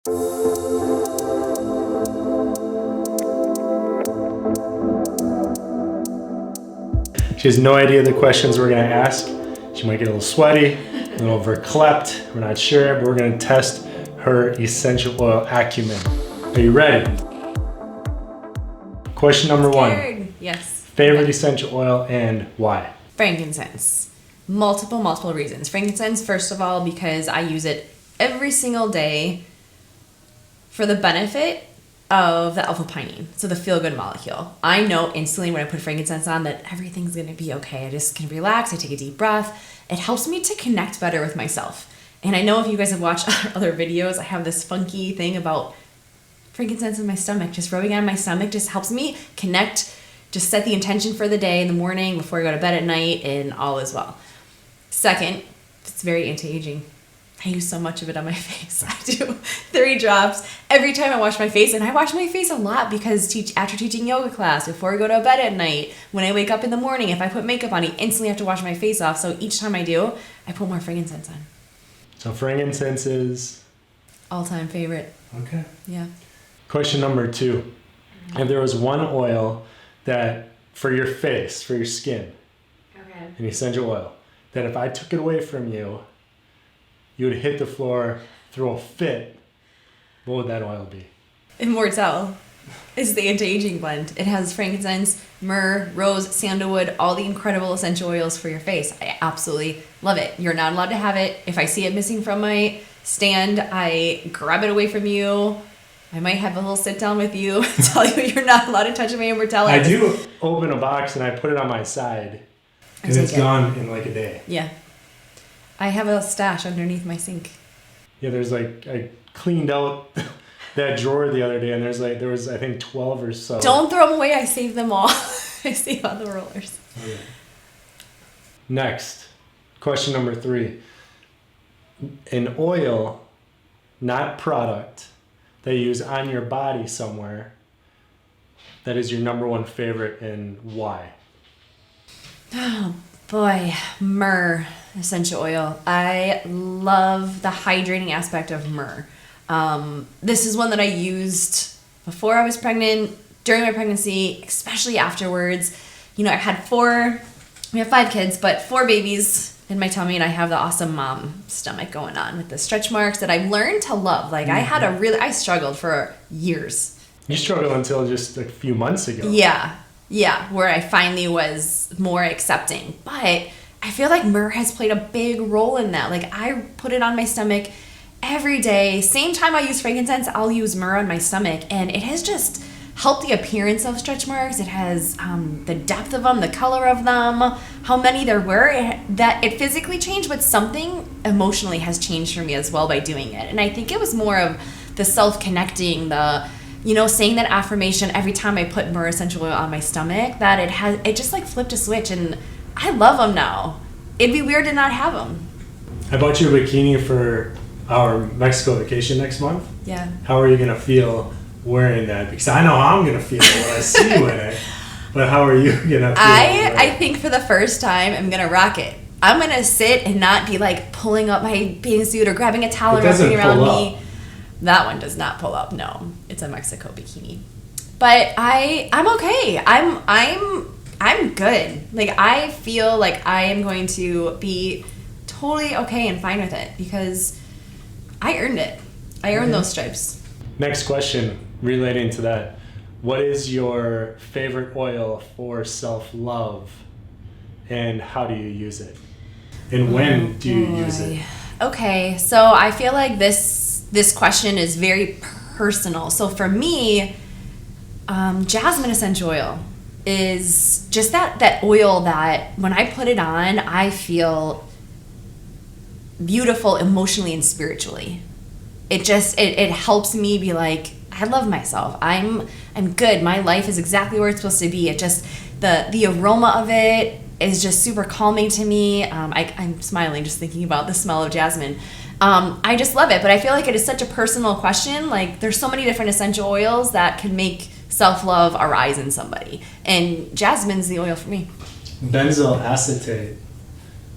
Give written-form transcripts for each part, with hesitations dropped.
She has no idea the questions we're gonna ask. She might get a little sweaty, a little verklempt, we're not sure, but we're gonna test her essential oil acumen. Are you ready? Question number one. Yes. Favorite essential oil and why? Frankincense. Multiple reasons. Frankincense, first of all, because I use it every single day for the benefit of the alpha-pinene, so the feel-good molecule. I know instantly when I put frankincense on that everything's gonna be okay. I just can relax, I take a deep breath. It helps me to connect better with myself. And I know if you guys have watched other videos, I have this funky thing about frankincense in my stomach. Just rubbing on my stomach just helps me connect, just set the intention for the day in the morning before I go to bed at night, and all is well. Second, it's very anti-aging. I use so much of it on my face. I do 3 drops every time I wash my face. And I wash my face a lot because after teaching yoga class, before I go to bed at night, when I wake up in the morning, if I put makeup on, I instantly have to wash my face off. So each time I do, I put more frankincense on. So frankincense is? All-time favorite. Okay. Yeah. Question number 2. If there was one oil that, for your face, for your skin, Okay. an essential oil, that if I took it away from you, you would hit the floor, throw a fit, what would that oil be? Immortelle is the anti-aging blend. It has frankincense, myrrh, rose, sandalwood, all the incredible essential oils for your face. I absolutely love it. You're not allowed to have it. If I see it missing from my stand, I grab it away from you. I might have a little sit down with you, tell you you're not allowed to touch my Immortelle. I do open a box and I put it on my side, and it's gone in like a day. Yeah. I have a stash underneath my sink. Yeah, there's like, I cleaned out that drawer the other day, and there was I think 12 or so. Don't throw them away. I saved them all. I saved all the rollers. Okay. Next, question number 3. An oil, not product, that you use on your body somewhere that is your number 1 favorite, and why? Oh boy, myrrh essential oil. I love the hydrating aspect of myrrh. This is one that I used before I was pregnant, during my pregnancy, especially afterwards. You know, we have 5 kids, but 4 babies in my tummy, and I have the awesome mom stomach going on with the stretch marks that I've learned to love. Like I struggled for years. You struggled until just a few months ago. Yeah, where I finally was more accepting. But I feel like myrrh has played a big role in that. Like I put it on my stomach every day. Same time I use frankincense, I'll use myrrh on my stomach. And it has just helped the appearance of stretch marks. It has the depth of them, the color of them, how many there were. That it physically changed, but something emotionally has changed for me as well by doing it. And I think it was more of the self-connecting, saying that affirmation every time I put myrrh essential oil on my stomach, that it just like flipped a switch, and I love them now. It'd be weird to not have them. I bought you a bikini for our Mexico vacation next month. Yeah. How are you going to feel wearing that? Because I know how I'm going to feel when I see you in it. But how are you going to feel? I think for the first time, I'm going to rock it. I'm going to sit and not be like pulling up my bathing suit or grabbing a towel and wrapping it around me. That one does not pull up. No, it's a Mexico bikini. But I'm okay. I'm good. Like I feel like I am going to be totally okay and fine with it because I earned it. I earned those stripes. Next question relating to that. What is your favorite oil for self-love, and how do you use it? And when do you use it? Okay, so I feel like this question is very personal. So for me, jasmine essential oil is just that oil that when I put it on, I feel beautiful emotionally and spiritually. It helps me be like, I love myself. I'm good. My life is exactly where it's supposed to be. It just the aroma of it is just super calming to me. I'm smiling just thinking about the smell of jasmine. I just love it, but I feel like it is such a personal question. Like there's so many different essential oils that can make self-love arise in somebody, and jasmine's the oil for me. Benzoyl acetate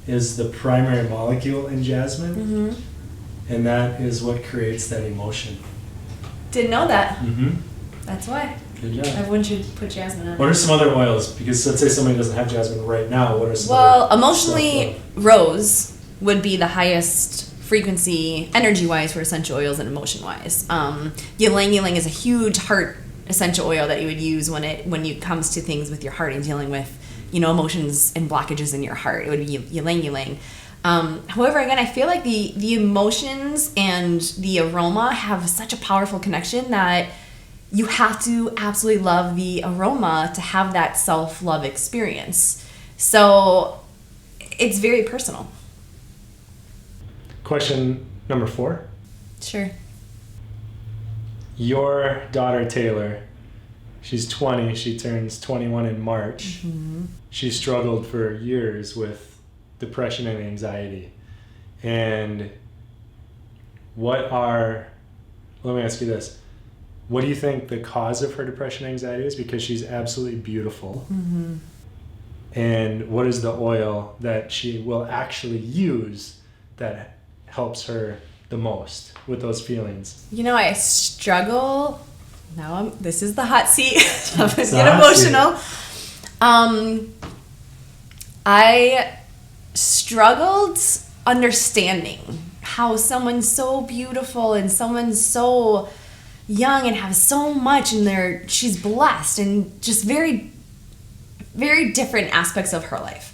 is the primary molecule in jasmine, and that is what creates that emotion. Didn't know that. Mm-hmm. That's why. Good job. Everyone should put jasmine on. What are some other oils? Because let's say somebody doesn't have jasmine right now. What are some Well, other emotionally, stuff rose would be the highest frequency, energy-wise, for essential oils and emotion-wise. Ylang ylang is a huge heart essential oil that you would use when it comes to things with your heart and dealing with, emotions and blockages in your heart. It would be ylang ylang. However, again, I feel like the emotions and the aroma have such a powerful connection that you have to absolutely love the aroma to have that self-love experience. So it's very personal. Question number 4. Sure. Your daughter Taylor, she's 20, she turns 21 in March. Mm-hmm. She struggled for years with depression and anxiety. And let me ask you this. What do you think the cause of her depression and anxiety is? Because she's absolutely beautiful. Mm-hmm. And what is the oil that she will actually use that helps her the most with those feelings? I struggle. This is the hot seat. I'm gonna It's get the hot emotional. I struggled understanding how someone's so beautiful and someone's so young and has so much and she's blessed and just very, very different aspects of her life.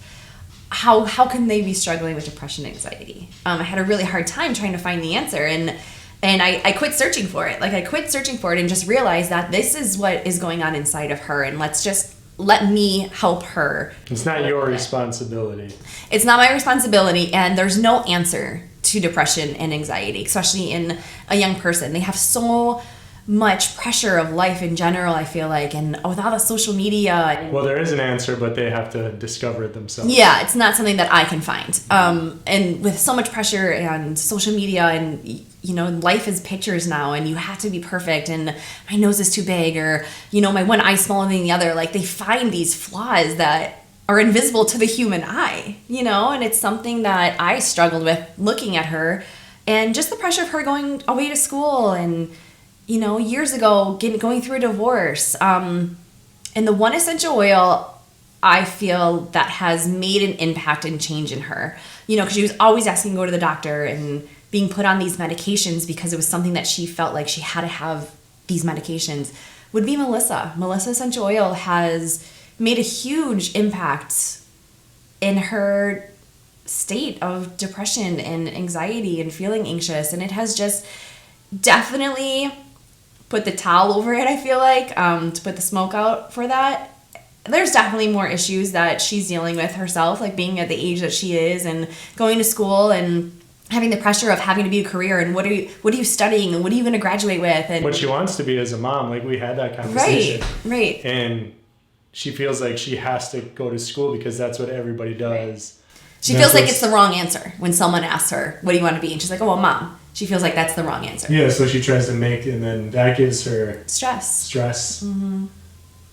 How can they be struggling with depression and anxiety? I had a really hard time trying to find the answer, and I quit searching for it. I quit searching for it and just realized that this is what is going on inside of her, and let me help her. It's not your responsibility. It's not my responsibility, and there's no answer to depression and anxiety, especially in a young person. They have so much pressure of life in general, I feel like, and with all the social media. Well, there is an answer, but they have to discover it themselves. Yeah, it's not something that I can find. And with so much pressure and social media and, life is pictures now and you have to be perfect and my nose is too big or, my one eye smaller than the other. They find these flaws that are invisible to the human eye, and it's something that I struggled with looking at her and just the pressure of her going away to school and, years ago, going through a divorce. And the one essential oil I feel that has made an impact and change in her, because she was always asking to go to the doctor and being put on these medications because it was something that she felt like she had to have these medications, would be Melissa. Melissa essential oil has made a huge impact in her state of depression and anxiety and feeling anxious. And it has just definitely put the towel over it, I feel like, to put the smoke out for that. There's definitely more issues that she's dealing with herself, being at the age that she is and going to school and having the pressure of having to be a career and what are you studying and what are you going to graduate with and what she wants to be as a mom. We had that conversation. Right. And she feels like she has to go to school because that's what everybody does. Right. She feels like it's the wrong answer when someone asks her, what do you want to be? And she's like, oh, well, mom. She feels like that's the wrong answer. Yeah, so she tries to and then that gives her stress. Mm-hmm.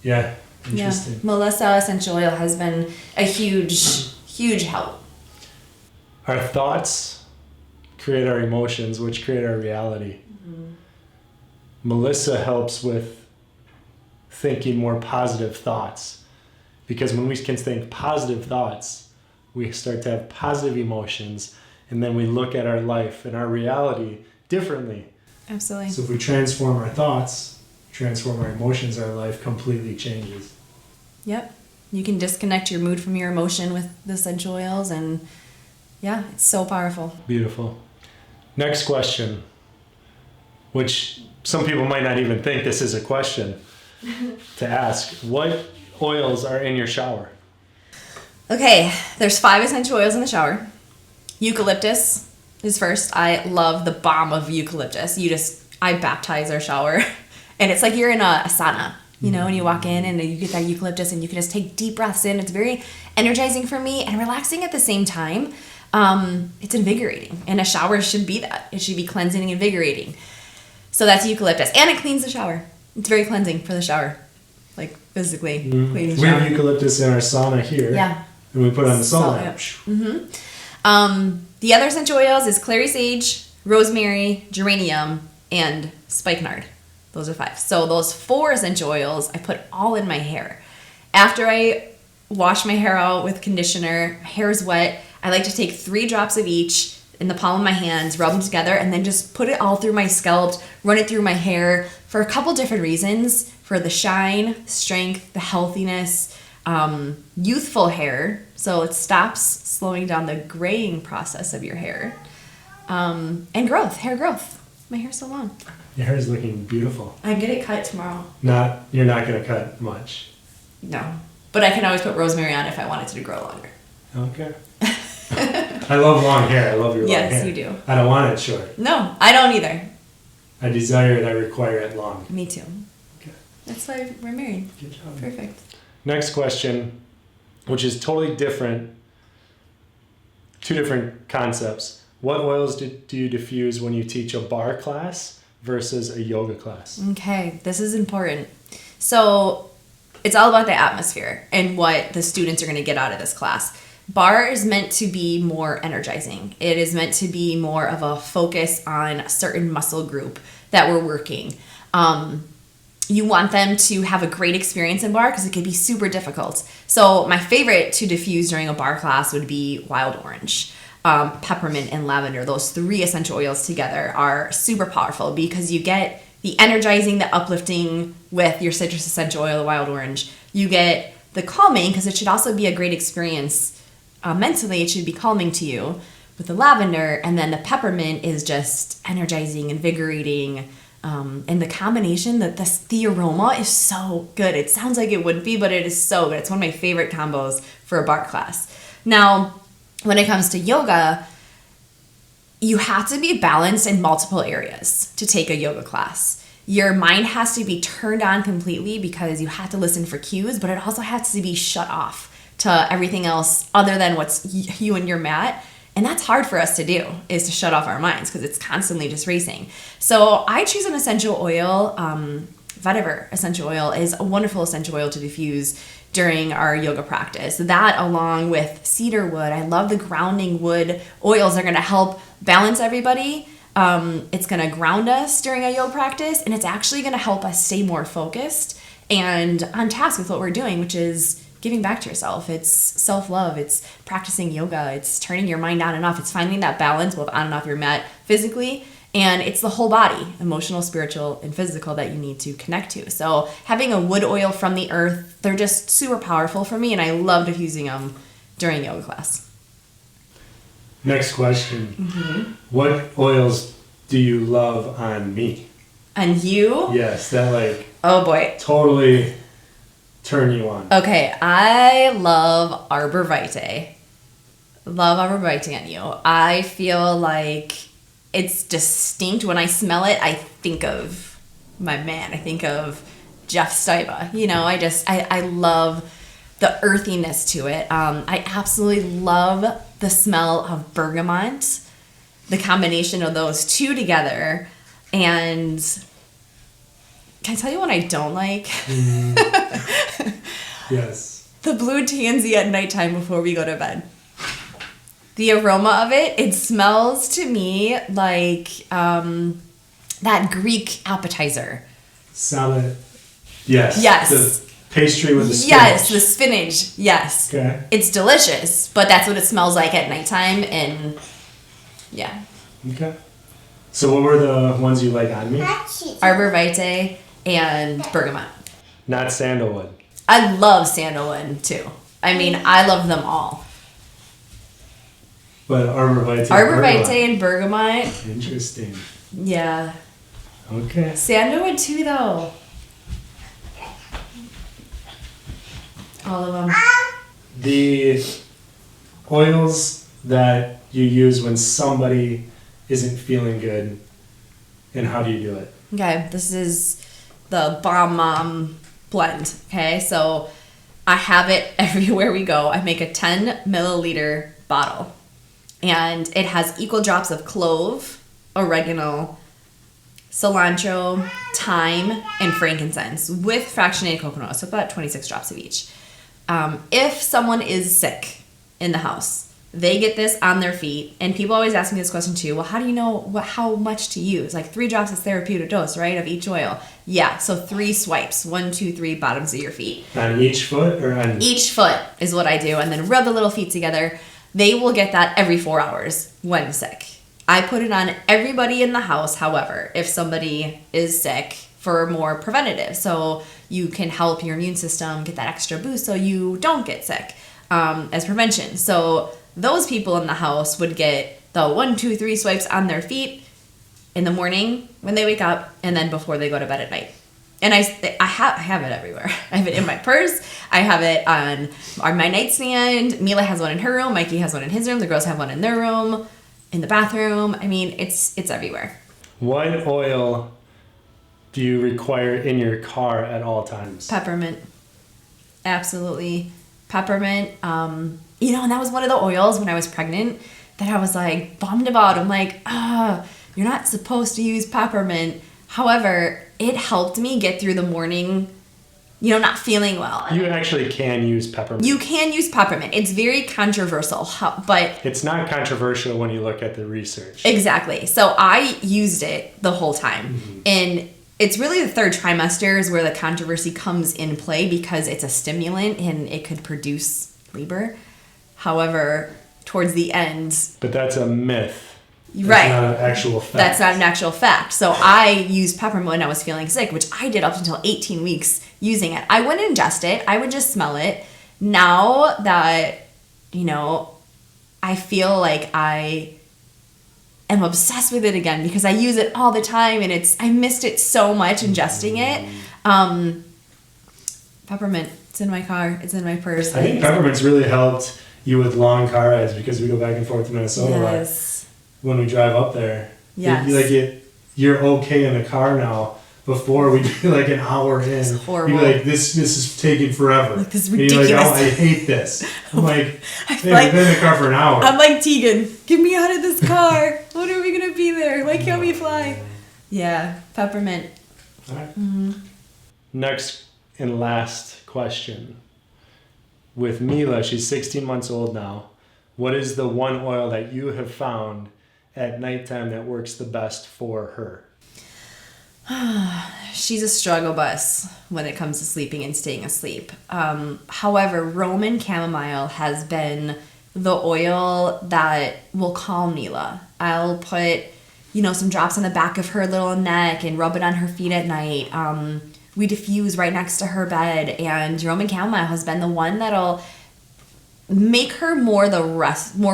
Yeah, interesting. Yeah. Melissa essential oil has been a huge, huge help. Our thoughts create our emotions, which create our reality. Mm-hmm. Melissa helps with thinking more positive thoughts, because when we can think positive thoughts, we start to have positive emotions, and then we look at our life and our reality differently. Absolutely. So if we transform our thoughts, transform our emotions, our life completely changes. Yep. You can disconnect your mood from your emotion with the essential oils, and yeah, it's so powerful. Beautiful. Next question, which some people might not even think this is a question to ask. What oils are in your shower? Okay, there's 5 essential oils in the shower. Eucalyptus is first. I love the bomb of eucalyptus. I baptize our shower, and it's like you're in a sauna, and you walk in and you get that eucalyptus and you can just take deep breaths in. It's very energizing for me and relaxing at the same time. It's invigorating, and a shower should be that. It should be cleansing and invigorating. So that's eucalyptus, and it cleans the shower. It's very cleansing for the shower, physically cleans the We shower. have eucalyptus in our sauna here. Yeah. And we put it on the sauna. The other essential oils is clary sage, rosemary, geranium, and spikenard. Those are 5. So those 4 essential oils, I put all in my hair. After I wash my hair out with conditioner, my hair is wet, I like to take 3 drops of each in the palm of my hands, rub them together, and then just put it all through my scalp, run it through my hair for a couple different reasons. For the shine, strength, the healthiness, youthful hair, so it stops slowing down the graying process of your hair, and growth, hair growth. My hair's so long. Your hair is looking beautiful. I'm gonna cut tomorrow. You're not gonna cut much. No, but I can always put rosemary on if I want it to grow longer. Okay. I love long hair. I love your long hair. Yes, you do. I don't want it short. No, I don't either. I desire it. I require it long. Me too. Okay. That's why we're married. Good job. Perfect. Next question, which is totally different. 2 different concepts. What oils do you diffuse when you teach a bar class versus a yoga class? Okay, this is important. So it's all about the atmosphere and what the students are going to get out of this class. Bar is meant to be more energizing. It is meant to be more of a focus on a certain muscle group that we're working. You want them to have a great experience in bar because it can be super difficult. So my favorite to diffuse during a bar class would be wild orange. Peppermint and lavender. Those 3 essential oils together are super powerful because you get the energizing, the uplifting with your citrus essential oil, the wild orange. You get the calming because it should also be a great experience. Mentally, it should be calming to you with the lavender, and then the peppermint is just energizing, invigorating, and the combination, the aroma is so good. It sounds like it wouldn't be, but it is so good. It's one of my favorite combos for a bar class. Now, when it comes to yoga, you have to be balanced in multiple areas to take a yoga class. Your mind has to be turned on completely because you have to listen for cues, but it also has to be shut off to everything else other than what's you and your mat. And that's hard for us to do, is to shut off our minds because it's constantly just racing. So I choose an essential oil. Vetiver essential oil is a wonderful essential oil to diffuse during our yoga practice. That, along with cedar wood, I love the grounding wood oils. Are going to help balance everybody. It's going to ground us during a yoga practice, and it's actually going to help us stay more focused and on task with what we're doing, which is giving back to yourself. It's self-love. It's practicing yoga. It's turning your mind on and off. It's finding that balance both on and off your mat physically. And it's the whole body, emotional, spiritual, and physical, that you need to connect to. So having a wood oil from the earth, they're just super powerful for me, and I love diffusing them during yoga class. Next question. Mm-hmm. What oils do you love on me? On you? Yes, that oh boy, totally turn you on. Okay, I love Arbor Vitae. Love Arbor Vitae on you. I feel like it's distinct. When I smell it, I think of my man. I think of Jeff Stuyva. I love the earthiness to it. I absolutely love the smell of bergamot. The combination of those 2 together. And can I tell you what I don't like? Yes. The blue tansy at nighttime before we go to bed. The aroma of it smells to me like that Greek appetizer. Salad. Yes. Yes. The pastry with the spinach. Yes, the spinach. Yes. Okay. It's delicious, but that's what it smells like at nighttime, and yeah. Okay. So what were the ones you like on me? Arbor Vitae and bergamot. Not sandalwood. I love sandalwood too. I mean, I love them all. But Arbor Vitae. Arbor Vitae and bergamot. Interesting. Yeah. Okay. Sandalwood too, though. All of them. The oils that you use when somebody isn't feeling good, and how do you do it? Okay, this is the Bomb Mom blend. Okay, so I have it everywhere we go. I make a 10 milliliter bottle, and it has equal drops of clove, oregano, cilantro, thyme, and frankincense with fractionated coconut oil, so about 26 drops of each. If someone is sick in the house, They get this on their feet, and people always ask me this question too. Well, how do you know how much to use? Like 3 drops is therapeutic dose, right, of each oil? Yeah, so 3 swipes, 1, 2, 3, bottoms of your feet. On each foot or on? Each foot is what I do, and then rub the little feet together. They will get that every 4 hours when sick. I put it on everybody in the house, however, if somebody is sick, for more preventative. So you can help your immune system get that extra boost so you don't get sick as prevention. So those people in the house would get the 1, 2, 3 swipes on their feet in the morning when they wake up, and then before they go to bed at night. And I have it everywhere. I have it in my purse. I have it on my nightstand. Mila has one in her room. Mikey has one in his room. The girls have one in their room, in the bathroom. I mean, it's everywhere. What oil do you require in your car at all times? Peppermint. Absolutely. Peppermint. And that was one of the oils when I was pregnant that I was like bummed about. I'm like, you're not supposed to use peppermint. However, it helped me get through the morning, not feeling well. You actually can use peppermint. You can use peppermint. It's very controversial, but... It's not controversial when you look at the research. Exactly. So I used it the whole time. Mm-hmm. And it's really the 3rd trimester is where the controversy comes in play because it's a stimulant and it could produce labor. However, towards the end... But that's a myth. Right. That's not an actual fact. That's not an actual fact. So I used peppermint when I was feeling sick, which I did up until 18 weeks using it. I wouldn't ingest it. I would just smell it. Now that, I feel like I am obsessed with it again because I use it all the time and I missed it so much ingesting it. Peppermint. It's in my car. It's in my purse. I think peppermint's really helped you with long car rides because we go back and forth to Minnesota. Yes. When we drive up there. Yes. You're okay in the car now. Before we'd be like an hour in. It's horrible. You'd be like, this is taking forever. Like, this is and ridiculous. you're like, I hate this. I'm like, I hey, like, we've been in the car for an hour. I'm like Tegan. Get me out of this car. When are we gonna be there? Why can't we fly? Yeah, peppermint. All right. Mm-hmm. Next and last question. With Mila, she's 16 months old now. What is the one oil that you have found at nighttime that works the best for her? She's a struggle bus when it comes to sleeping and staying asleep. However, Roman chamomile has been the oil that will calm Mila. I'll put, some drops on the back of her little neck and rub it on her feet at night. We diffuse right next to her bed, and Roman chamomile has been the one that'll make her more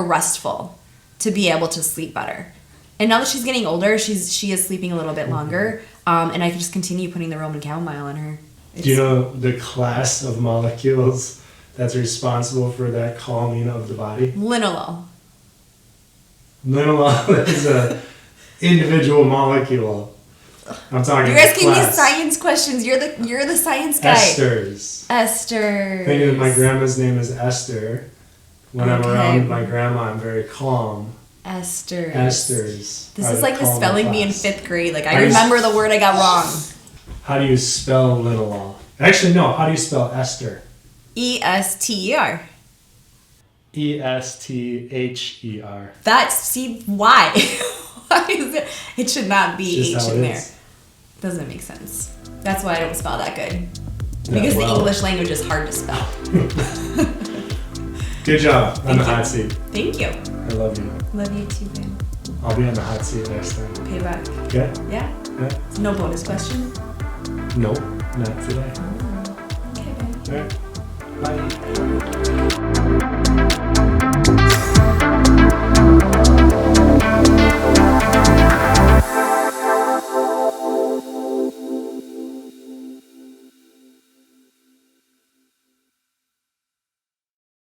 restful to be able to sleep better. And now that she's getting older, she is sleeping a little bit longer, and I can just continue putting the Roman chamomile on her. Do you know the class of molecules that's responsible for that calming of the body? Linalool. Linalool is a individual molecule. I'm talking. You're asking me class. science questions. You're the science guy. Esters. Esters. Thinking that my grandma's name is Esther. When I'm Okay. around my grandma, I'm very calm. Esters. Esters. This are is like the calming spelling bee in class. 5th grade. Like, I remember the word I got wrong. How do you spell linalool? Actually, no. How do you spell Esther? E-S-T-E-R. E-S-T-H-E-R. See, why? Why is it? It should not be It's just H how in it there. is. Doesn't make sense. That's why I don't spell that good. Yeah, Because well. the English language is hard to spell. Good job on the you. hot seat. Thank you. I love you. Love you too, man. I'll be on the hot seat next time. Payback. Okay? Yeah? Yeah? No bonus question? Nope, not today. Okay, babe. All right. Bye.